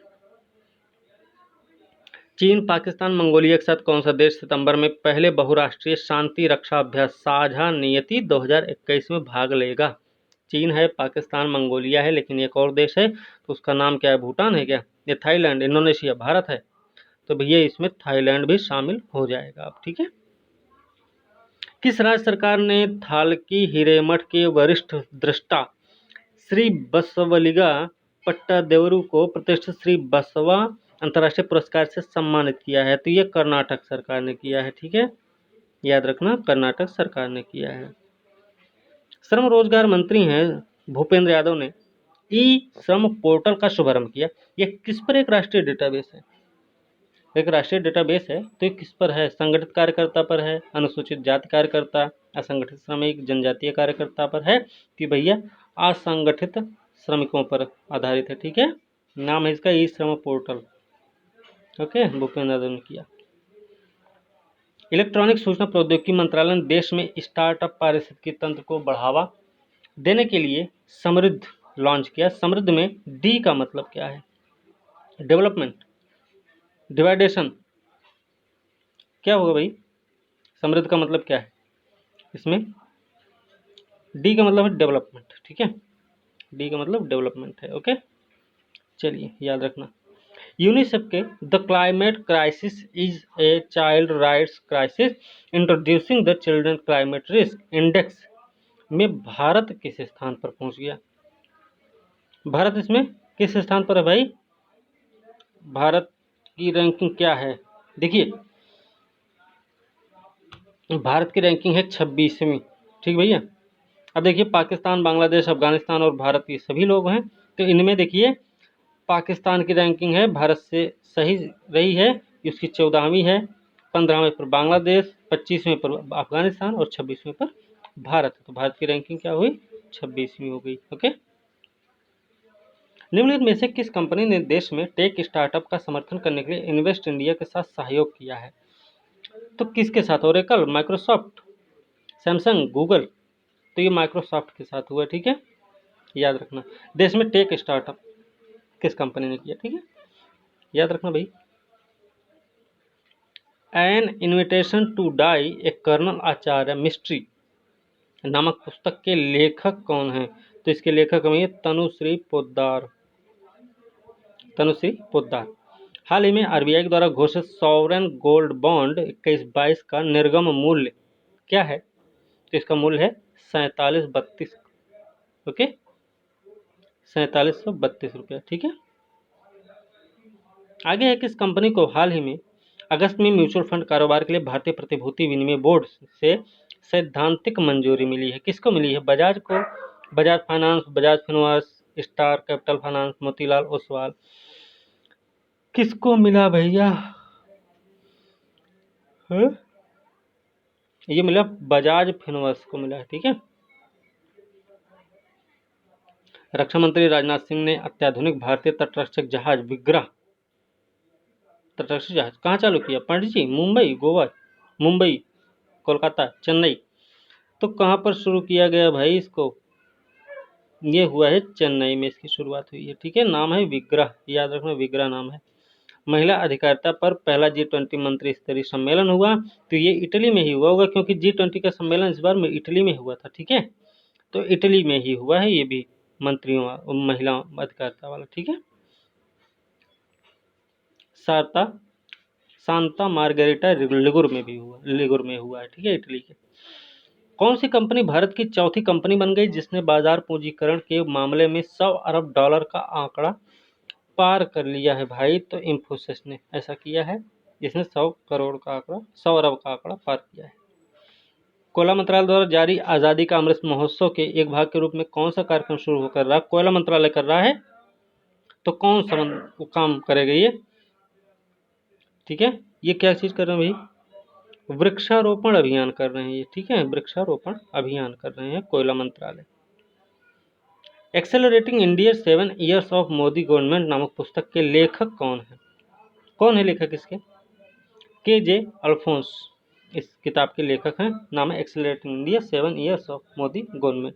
चीन, पाकिस्तान, मंगोलिया के साथ कौन सा देश सितंबर में पहले बहुराष्ट्रीय शांति रक्षा अभ्यास साझा नियति 2021 में भाग लेगा? चीन है, पाकिस्तान, मंगोलिया है, लेकिन एक और देश है, तो उसका नाम क्या है? भूटान है क्या? ये थाईलैंड, इंडोनेशिया, भारत है, तो भैया इसमें थाईलैंड भी शामिल हो जाएगा अब। ठीक है, किस राज्य सरकार ने थालकी हिरेमठ के वरिष्ठ दृष्टा श्री बसवलिगा पट्टादेवरू को प्रतिष्ठित श्री बसवा अंतर्राष्ट्रीय पुरस्कार से सम्मानित किया है? तो ये कर्नाटक सरकार ने किया है। ठीक है, याद रखना, कर्नाटक सरकार ने किया है। श्रम रोजगार मंत्री हैं भूपेंद्र यादव ने ई श्रम पोर्टल का शुभारंभ किया। यह किस पर एक राष्ट्रीय डेटाबेस है? एक राष्ट्रीय डेटाबेस है, तो ये किस पर है? संगठित कार्यकर्ता पर है, अनुसूचित जाति कार्यकर्ता, असंगठित श्रमिक, जनजातीय कार्यकर्ता पर है कि भैया असंगठित श्रमिकों पर आधारित है। ठीक है, नाम है इसका ई श्रम पोर्टल। ओके, भूपेंद्र यादव ने किया। इलेक्ट्रॉनिक सूचना प्रौद्योगिकी मंत्रालय ने देश में स्टार्टअप पारिस्थितिकी तंत्र को बढ़ावा देने के लिए समृद्ध लॉन्च किया। समृद्ध में डी का मतलब क्या है? डेवलपमेंट, डिवाइडेशन, क्या होगा भाई? समृद्ध का मतलब क्या है? इसमें डी का मतलब है डेवलपमेंट। ठीक है, डी का मतलब डेवलपमेंट है। ओके, चलिए याद रखना। यूनिसेफ के the climate crisis is a child rights crisis introducing the children climate risk index में भारत किस स्थान पर पहुंच गया? भारत इसमें किस स्थान पर है भाई? भारत की रैंकिंग क्या है? देखिए, भारत की रैंकिंग है 26वीं। ठीक भैया, अब देखिए पाकिस्तान, बांग्लादेश, अफगानिस्तान और भारत ये सभी लोग हैं, तो इनमें देखिए पाकिस्तान की रैंकिंग है भारत से सही रही है, उसकी 14वीं है, 15वें पर बांग्लादेश, 25वें पर अफगानिस्तान और 26वें पर भारत। तो भारत की रैंकिंग क्या हुई? 26वीं हो गई। ओके, निम्नलिखित में से किस कंपनी ने देश में टेक स्टार्टअप का समर्थन करने के लिए इन्वेस्ट इंडिया के साथ सहयोग किया है? तो किसके साथ? Oracle, Microsoft, Samsung, Google. तो ये माइक्रोसॉफ्ट के साथ हुआ। ठीक है, याद रखना, देश में टेक स्टार्टअप किस कंपनी ने किया? ठीक है, याद रखना भाई। An invitation to die a colonel Acharya mystery नामक पुस्तक के लेखक कौन हैं? तो इसके लेखक हैं तनुश्री पोद्दार। तनुश्री पोद्दार। हाल ही में आरबीआई के द्वारा घोषित सॉवरेन गोल्ड बॉन्ड 21-22 का निर्गम मूल्य क्या है? तो इसका मूल्य है 4732। ओके, 4732 रुपया। ठीक है, आगे है किस कंपनी को हाल ही में अगस्त में म्यूचुअल फंड कारोबार के लिए भारतीय प्रतिभूति विनिमय बोर्ड से सैद्धांतिक मंजूरी मिली है? किसको मिली है? बजाज को, Bajaj finance, Bajaj Finserv, star capital finance, Motilal Oswal, किसको मिला भैया? ये मिला बजाज फिनवर्स को मिला है। ठीक है, रक्षा मंत्री राजनाथ सिंह ने अत्याधुनिक भारतीय तटरक्षक जहाज विग्रह तटरक्षक जहाज कहाँ चालू किया? पणजी, मुंबई, गोवा, मुंबई, कोलकाता, चेन्नई। तो कहाँ पर शुरू किया गया भाई इसको? ये हुआ है चेन्नई में, इसकी शुरुआत हुई है। ठीक है, नाम है विग्रह, याद रखना विग्रह नाम है। महिला अधिकारिता पर पहला G20 मंत्री स्तरीय सम्मेलन हुआ, तो ये इटली में ही हुआ होगा क्योंकि G20 का सम्मेलन इस बार में इटली में हुआ था। ठीक है, तो इटली में ही हुआ है ये भी मंत्रियों महिला अधिकारिता वाला। ठीक है, सांता मार्गेरिटा लिगुर में भी हुआ, लिगुर में हुआ है। ठीक है, इटली के। कौन सी कंपनी भारत की चौथी कंपनी बन गई जिसने बाजार पूंजीकरण के मामले में $100 अरब का आंकड़ा पार कर लिया है भाई? तो इंफोसिस ने ऐसा किया है, जिसने 100 करोड़ का आंकड़ा, 100 अरब का आंकड़ा पार किया है। कोयला मंत्रालय द्वारा जारी आज़ादी का अमृत महोत्सव के एक भाग के रूप में कौन सा कार्यक्रम शुरू कर रहा है? कोयला मंत्रालय कर रहा है, तो कौन सा काम करेगा ये? ठीक है, ये क्या चीज़ कर रहे हैं भाई? वृक्षारोपण अभियान कर रहे हैं ये। ठीक है, वृक्षारोपण अभियान कर रहे हैं कोयला मंत्रालय। Accelerating India 7 years of Modi government नामक पुस्तक के लेखक कौन है? कौन है लेखक इसके? KJ अल्फोंस इस किताब के लेखक हैं। नाम है accelerating India 7 years of Modi government.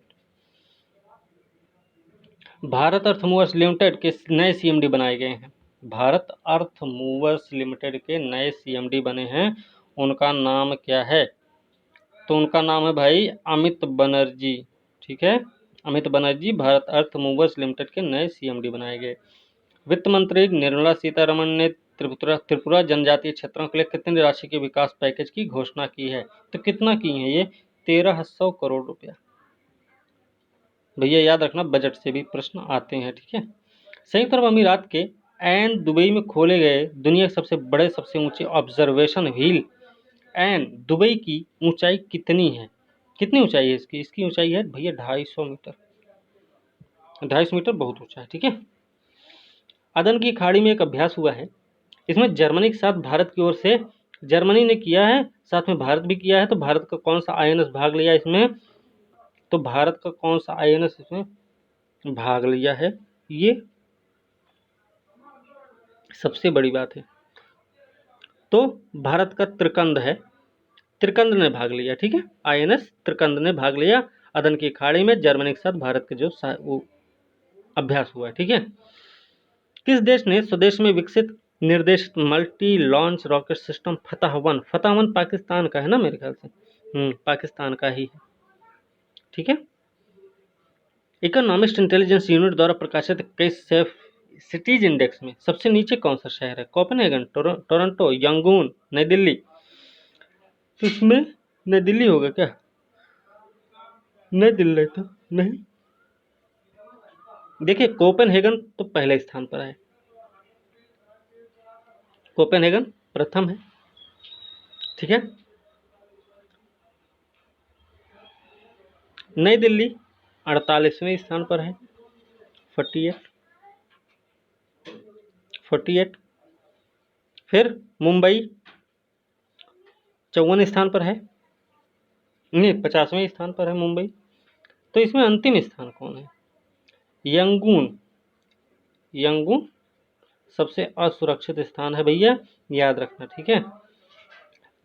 Bharat earth movers limited के नए CMD बनाए गए हैं। भारत अर्थ मूवर्स लिमिटेड के नए CMD बने हैं, उनका नाम क्या है? तो उनका नाम है भाई अमित बनर्जी। ठीक है, अमित बनर्जी भारत अर्थ मूवर्स लिमिटेड के नए CMD बनाए गए। वित्त मंत्री निर्मला सीतारमण ने त्रिपुरा जनजातीय क्षेत्रों के लिए कितनी राशि के विकास पैकेज की घोषणा की है? तो कितना की है ये? 1300 करोड़ रुपया। भैया याद रखना, बजट से भी प्रश्न आते हैं। ठीक है, संयुक्त अरब अमीरात के एन दुबई में खोले गए दुनिया के सबसे बड़े सबसे ऊंचे ऑब्जर्वेशन व्हील एन दुबई की ऊंचाई कितनी है? कितनी ऊंचाई है इसकी? इसकी ऊंचाई है भैया 250 मीटर। 250 मीटर बहुत ऊंचा है। ठीक है, अदन की खाड़ी में एक अभ्यास हुआ है, इसमें जर्मनी के साथ भारत की ओर से, जर्मनी ने किया है, साथ में भारत भी किया है। तो भारत का कौन सा INS भाग लिया इसमें? तो भारत का कौन सा INS इसमें भाग लिया है? ये सबसे बड़ी बात है। तो भारत का त्रिकंद है, त्रिकंद ने भाग लिया। ठीक है, INS त्रिकंद ने भाग लिया अदन की खाड़ी में, जर्मनी के साथ भारत के जो वो अभ्यास हुआ है। ठीक है, किस देश ने स्वदेश में विकसित निर्देशित मल्टी लॉन्च रॉकेट सिस्टम फतह-1, फतह-1 पाकिस्तान का है ना मेरे ख्याल से, पाकिस्तान का ही है। ठीक है, इकोनॉमिस्ट इंटेलिजेंस यूनिट द्वारा प्रकाशित 21 सेफ सिटीज इंडेक्स में सबसे नीचे कौन सा शहर है? कोपेनहेगन, टोरंटो, यंगून, नई दिल्ली। तो इसमें नई दिल्ली होगा क्या? नई दिल्ली तो नहीं, देखिए कोपेनहेगन तो पहले स्थान पर है, कोपेनहेगन प्रथम है। ठीक है, नई दिल्ली 48वें स्थान पर है, 48। फिर मुंबई 54 स्थान पर है, नहीं 50वें स्थान पर है मुंबई। तो इसमें अंतिम स्थान कौन है? यंगून, यंगून सबसे असुरक्षित स्थान है भैया, याद रखना। ठीक है,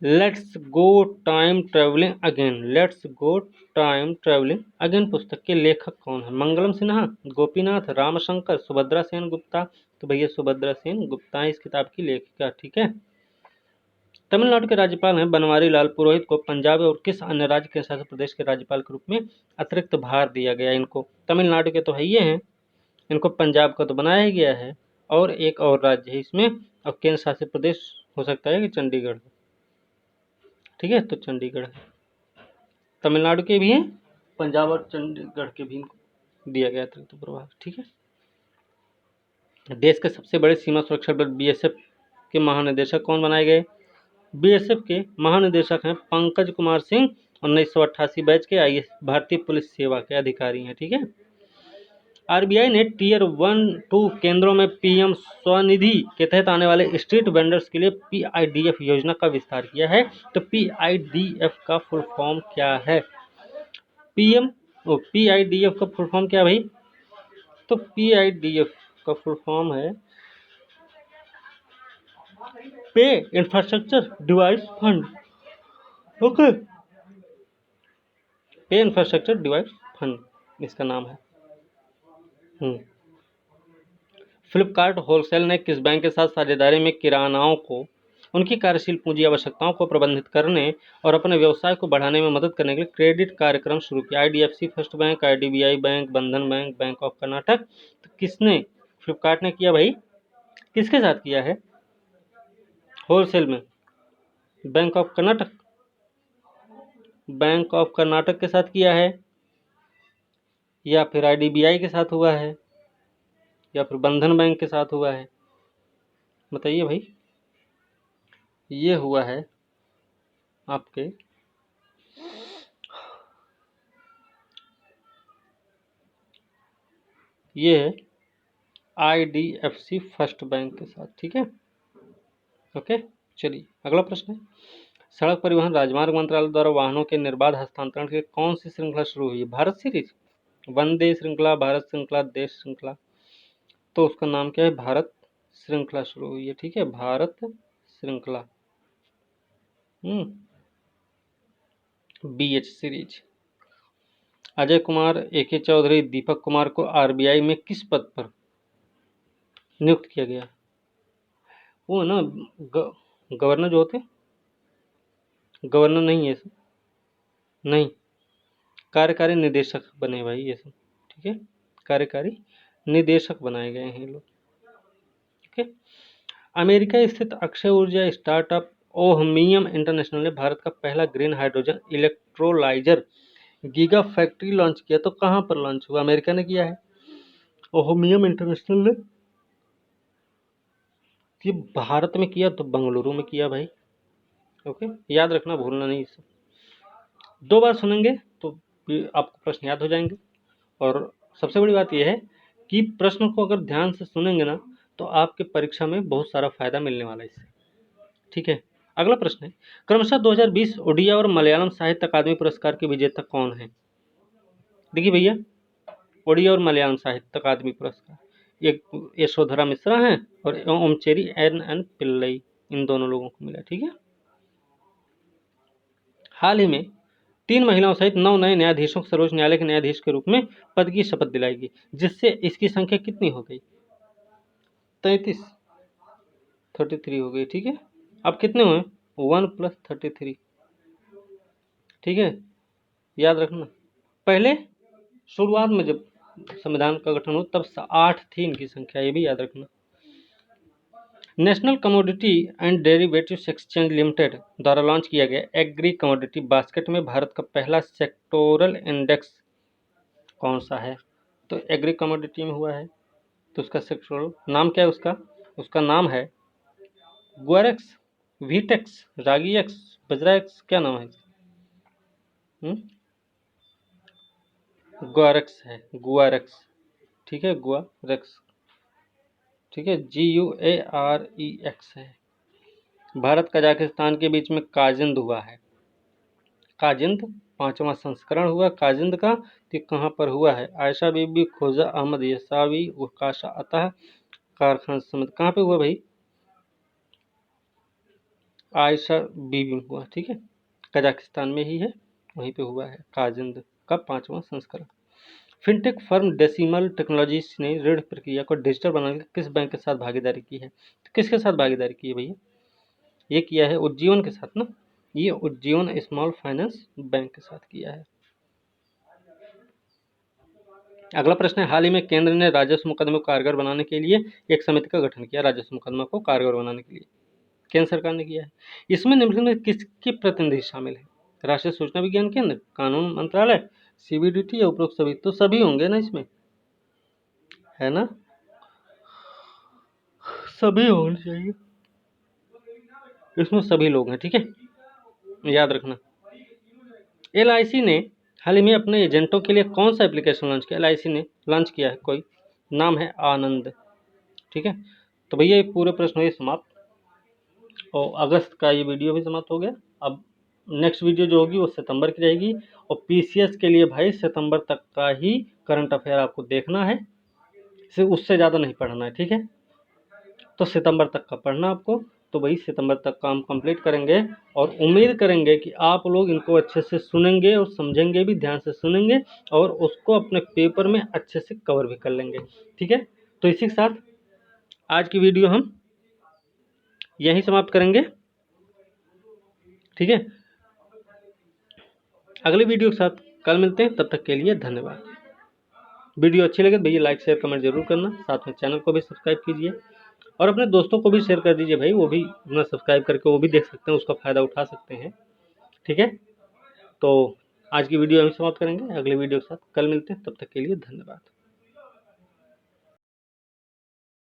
let's go time travelling again, let's go time travelling again पुस्तक के लेखक कौन है? मंगलम सिन्हा, गोपीनाथ रामशंकर, सुभद्रा सेन गुप्ता। तो भैया सुभद्रा सेन गुप्ता इस किताब की लेखिका। ठीक है, तमिलनाडु के राज्यपाल हैं बनवारी लाल पुरोहित को पंजाब और किस अन्य राज्य के शासित प्रदेश के राज्यपाल के रूप में अतिरिक्त भार दिया गया? इनको तमिलनाडु के तो है ये हैं, इनको पंजाब का तो बनाया ही गया है, और एक और राज्य है इसमें, और केंद्र शासित प्रदेश हो सकता है कि चंडीगढ़, ठीक है, तो चंडीगढ़ है। तमिलनाडु के भी हैं, पंजाब और चंडीगढ़ के भी इनको दिया गया अतिरिक्त प्रभार, ठीक है। देश के सबसे बड़े सीमा सुरक्षा बल बीएसएफ के महानिदेशक कौन बनाए गए? बीएसएफ के महानिदेशक हैं पंकज कुमार सिंह, 1988 बैच के आईएएस भारतीय पुलिस सेवा के अधिकारी हैं, ठीक है। आरबीआई ने टीयर 1-2 केंद्रों में पीएम स्वनिधि के तहत आने वाले स्ट्रीट वेंडर्स के लिए पीआईडीएफ योजना का विस्तार किया है। तो पीआईडीएफ का फुल फॉर्म क्या है? पीआईडीएफ का फुल फॉर्म क्या है भाई? तो पीआईडीएफ का फुल फॉर्म है पे इंफ्रास्ट्रक्चर डिवाइस फंड, ओके, पे इंफ्रास्ट्रक्चर डिवाइस फंड इसका नाम है। फ्लिपकार्ट होलसेल ने किस बैंक के साथ साझेदारी में किरानाओं को उनकी कार्यशील पूंजी आवश्यकताओं को प्रबंधित करने और अपने व्यवसाय को बढ़ाने में मदद करने के लिए क्रेडिट कार्यक्रम शुरू किया? IDFC first bank, IDBI bank, बंधन बैंक, बैंक ऑफ कर्नाटक। तो किसने, फ्लिपकार्ट ने किया भाई? किसके साथ किया है होलसेल में? Bank of Karnataka, bank of Karnataka के साथ किया है, या फिर आईडीबीआई के साथ हुआ है, या फिर बंधन बैंक के साथ हुआ है? बताइए भाई। ये हुआ है आपके ये है आईडीएफसी फर्स्ट बैंक के साथ, ठीक है, ओके। चलिए अगला प्रश्न है, सड़क परिवहन राजमार्ग मंत्रालय द्वारा वाहनों के निर्बाध हस्तांतरण के कौन सी श्रृंखला शुरू हुई है? भारत सीरीज, वंदे श्रृंखला, भारत श्रृंखला, देश श्रृंखला। तो उसका नाम क्या है? भारत श्रृंखला शुरू हुई है, ठीक है, भारत श्रृंखला, बीएच सीरीज। अजय कुमार, एके चौधरी, दीपक कुमार को आरबीआई में किस पद पर नियुक्त किया गया? वो ना गवर्नर जो होते, गवर्नर नहीं है सब, नहीं, कार्यकारी निदेशक बने भाई ये सब, ठीक है, कार्यकारी निदेशक बनाए गए हैं ये लोग, ठीक है। अमेरिका स्थित अक्षय ऊर्जा स्टार्टअप ओहमियम इंटरनेशनल ने भारत का पहला green hydrogen electrolyser giga factory launch किया। तो कहाँ पर लॉन्च हुआ? अमेरिका ने किया है, ओहमियम इंटरनेशनल ने ये भारत में किया तो बंगलुरु में किया भाई, ओके, याद रखना, भूलना नहीं। इसे 2 बार सुनेंगे तो आपको प्रश्न याद हो जाएंगे, और सबसे बड़ी बात यह है कि प्रश्न को अगर ध्यान से सुनेंगे ना तो आपके परीक्षा में बहुत सारा फायदा मिलने वाला है इससे, ठीक है। अगला प्रश्न है, क्रमशः 2020 ओडिया और मलयालम साहित्य अकादमी पुरस्कार के विजेता कौन है? देखिए भैया, ओडिया और मलयालम साहित्य अकादमी पुरस्कार, एक यशोधरा मिश्रा हैं और ओमचेरी एन पिल्लई, इन दोनों लोगों को मिला, ठीक है। हाल ही में 3 महिलाओं सहित 9 नए न्यायाधीशों को सर्वोच्च न्यायालय के न्यायाधीश के रूप में पद की शपथ दिलाई गई, जिससे इसकी संख्या कितनी हो गई? 33 हो गई, ठीक है। अब कितने हुए? 1 + 33, ठीक है, याद रखना। पहले शुरुआत में जब संविधान का गठन हो तब 8 थी इनकी संख्या, ये भी याद रखना। National commodity and derivatives exchange limited द्वारा लॉन्च किया गया एग्री कमोडिटी बास्केट में भारत का पहला सेक्टोरल इंडेक्स कौन सा है? तो एग्री कमोडिटी में हुआ है, तो उसका सेक्टोरल नाम क्या है? उसका नाम है गुआरेक्स, वीटेक्स, रागी एक्स, बजरा एक्स, क्या नाम है? गुआरेक्स है, गुआरेक्स, ठीक है, गुआरेक्स, ठीक है, GUAREX है। भारत कजाकिस्तान के बीच में काजिंद हुआ है, काजिंद 5वां संस्करण हुआ काजिंद का, तो कहाँ पर हुआ है? आयशा बीबी, खोजा अहमद यसावी, उकाशा अतः, कारखान समित, कहाँ पे हुआ भाई? आयशा बीबी हुआ, ठीक है, कजाकिस्तान में ही है, वहीं पे हुआ है काजिंद का 5वां संस्करण। फिनटेक फर्म डेसिमल टेक्नोलॉजीज ने ऋण प्रक्रिया को डिजिटल बनाने के किस बैंक के साथ भागीदारी की है? तो किसके साथ भागीदारी की है भैया? ये किया है उज्जीवन के साथ ना, ये उज्जीवन स्मॉल फाइनेंस बैंक के साथ किया है। अगला प्रश्न है, हाल ही में केंद्र ने राजस्व मुकदमे को कारगर बनाने के लिए एक समिति का गठन किया। राजस्व मुकदमा को कारगर बनाने के लिए केंद्र सरकार ने किया है। इसमें निम्नलिखित में किसके प्रतिनिधि शामिल है? राष्ट्रीय सूचना विज्ञान केंद्र, कानून मंत्रालय, सीबीडीटी या उपरोक्त सभी? तो सभी होंगे ना इसमें, है ना, सभी होने चाहिए, इसमें सभी लोग हैं, ठीक है, याद रखना। LIC ने हाल ही में अपने एजेंटों के लिए कौन सा एप्लीकेशन लॉन्च किया? LIC ने लॉन्च किया है, कोई नाम है आनंद, ठीक है। तो भैया ये पूरे प्रश्न हुए समाप्त, और अगस्त का ये वीडियो भी समाप्त हो गया। अब नेक्स्ट वीडियो जो होगी वो सितंबर की रहेगी, और PCS के लिए भाई सितंबर तक का ही करंट अफेयर आपको देखना है, सिर्फ उससे ज़्यादा नहीं पढ़ना है, ठीक है। तो सितंबर तक का पढ़ना आपको, तो वही सितंबर तक काम कंप्लीट करेंगे, और उम्मीद करेंगे कि आप लोग इनको अच्छे से सुनेंगे और समझेंगे भी, ध्यान से सुनेंगे, और उसको अपने पेपर में अच्छे से कवर भी कर लेंगे, ठीक है। तो इसी के साथ आज की वीडियो हम यहीं समाप्त करेंगे, ठीक है। अगले वीडियो के साथ कल मिलते हैं, तब तक के लिए धन्यवाद। वीडियो अच्छी लगे तो भैया लाइक शेयर कमेंट जरूर करना, साथ में चैनल को भी सब्सक्राइब कीजिए, और अपने दोस्तों को भी शेयर कर दीजिए भाई, वो भी अपना सब्सक्राइब करके वो भी देख सकते हैं, उसका फ़ायदा उठा सकते हैं, ठीक है। तो आज की वीडियो हम समाप्त करेंगे, अगले वीडियो के साथ कल मिलते हैं, तब तक के लिए धन्यवाद।